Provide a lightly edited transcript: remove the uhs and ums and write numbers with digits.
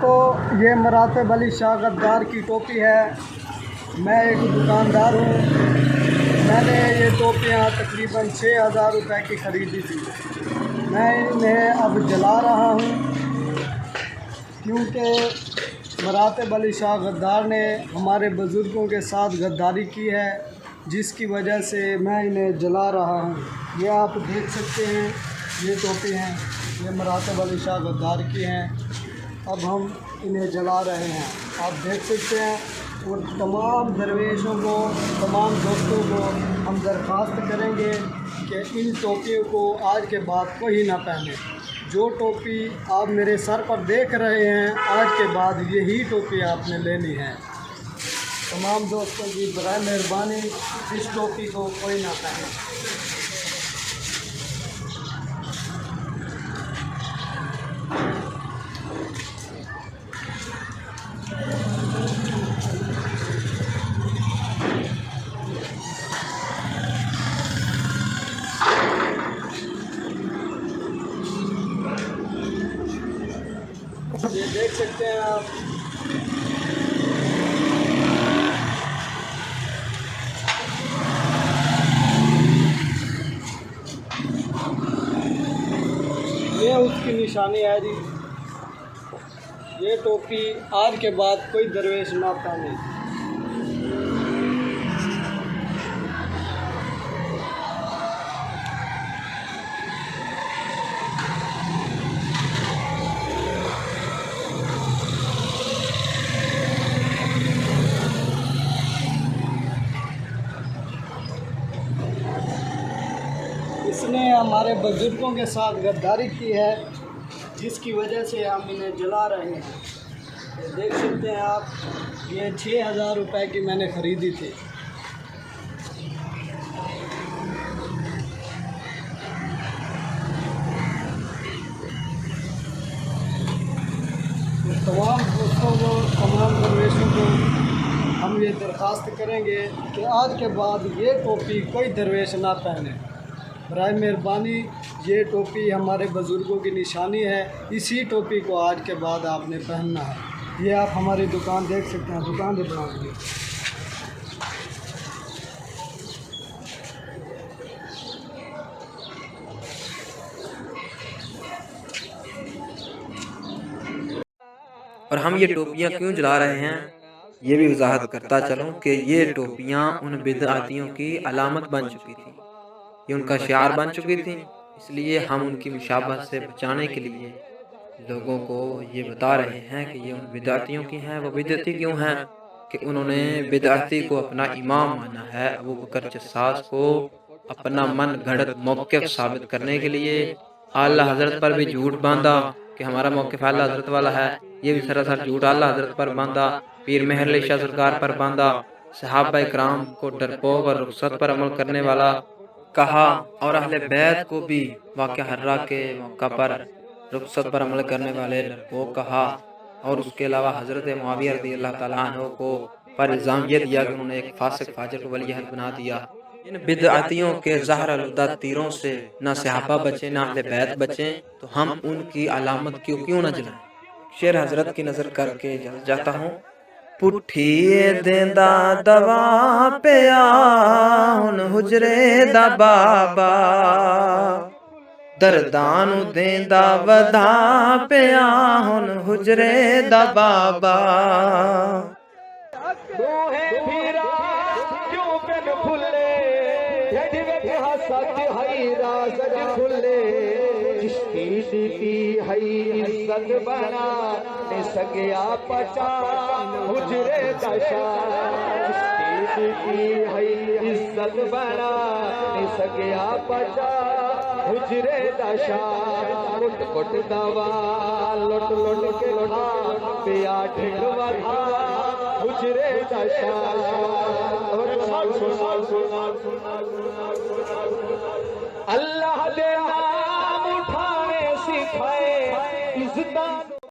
दोस्तों, ये मरातब अली शाह गद्दार की टोपी है। मैं एक दुकानदार हूँ। मैंने ये टोपियाँ तकरीबन 6000 रुपये की ख़रीदी थी। मैं इन्हें अब जला रहा हूँ क्योंकि मरातब अली शाह गद्दार ने हमारे बुज़ुर्गों के साथ गद्दारी की है, जिसकी वजह से मैं इन्हें जला रहा हूँ। ये आप देख सकते हैं, ये टोपी हैं, ये मरातब अली शाह गद्दार की हैं। अब हम इन्हें जला रहे हैं, आप देख सकते हैं। और तमाम दरवेशों को, तमाम दोस्तों को हम दरख्वास्त करेंगे कि इन टोपियों को आज के बाद कोई ना पहने। जो टोपी आप मेरे सर पर देख रहे हैं, आज के बाद यही टोपी आपने लेनी है। तमाम दोस्तों की बराए मेहरबानी इस टोपी को कोई ना पहने। ये देख सकते हैं आप, ये उसकी निशानी है जी। ये टोपी आज के बाद कोई दरवेश ना पहने। इसने हमारे बुजुर्गों के साथ गद्दारी की है, जिसकी वजह से हम इन्हें जला रहे हैं। ये देख सकते हैं आप, ये 6000 रुपये की मैंने ख़रीदी थी। तो तमाम दोस्तों को, तमाम दरवेशों को हम ये दरख्वास्त करेंगे कि आज के बाद ये टोपी कोई दरवेश ना पहने। बराए मेहरबानी, ये टोपी हमारे बुज़ुर्गों की निशानी है। इसी टोपी को आज के बाद आपने पहनना है। ये आप हमारी दुकान देख सकते हैं, दुकान से बनाएंगे। और हम ये टोपियाँ क्यों जला रहे हैं, ये भी वजाहत करता चलूँ कि ये टोपियाँ उन बिदअतियों की अलामत बन चुकी थी, ये उनका शिआर बन चुकी थी। इसलिए हम उनकी मुशाबहत से बचाने के लिए लोगों को ये बता रहे हैं कि ये उन बिदअतियों की हैं। वो बिदअती क्यों हैं कि उन्होंने बिदअती को अपना इमाम माना है। अबू बकर जस्सास को अपना मन घड़त मौक़िफ़ साबित करने के लिए आला हज़रत पर भी झूठ बांधा कि हमारा मौक़िफ़ आला हज़रत वाला है। ये भी सरासर झूठ आला हज़रत पर बांधा, पीर मेहर अली शाह सरकार पर बांधा, सहाबा इकराम को डरपोक और रुख़सत पर अमल करने वाला कहा, और अहले बैत को भी वाक़या हर्रा के मौका पर रुख़सत पर अमल करने वाले डरपोक कहा। और उसके अलावा हज़रत मुआविया रज़ियल्लाहु ताला अन्हु को पर इल्ज़ाम ये दिया कि उन्होंने एक फासिक फाजिर को वलीअहद बना दिया। इन बिदअतियों के ज़हर आलूदा तीरों से ना सहाबा बचे, ना अहले बैत बचे, तो हम उनकी अलामत क्यों न जलाएं। शेर हज़रत की नज़र करके जल जाता हूँ। पुठिए देंदा दवा पिया हुन हुजरे दा बाबा, दर्दां नूं देंदा वधा पिया हुन हुजरे दा बाबा। इज्जत बना ने सगया पहचान हुजरे दशा, इज्जत बना ने सगया पहचान हुजरे दशा। कुट कुट दवा लुट लुट के खा पिया ढिल वधा हुजरे दशा। अल्लाह दे नाम उठाने सिखाए, इज्जत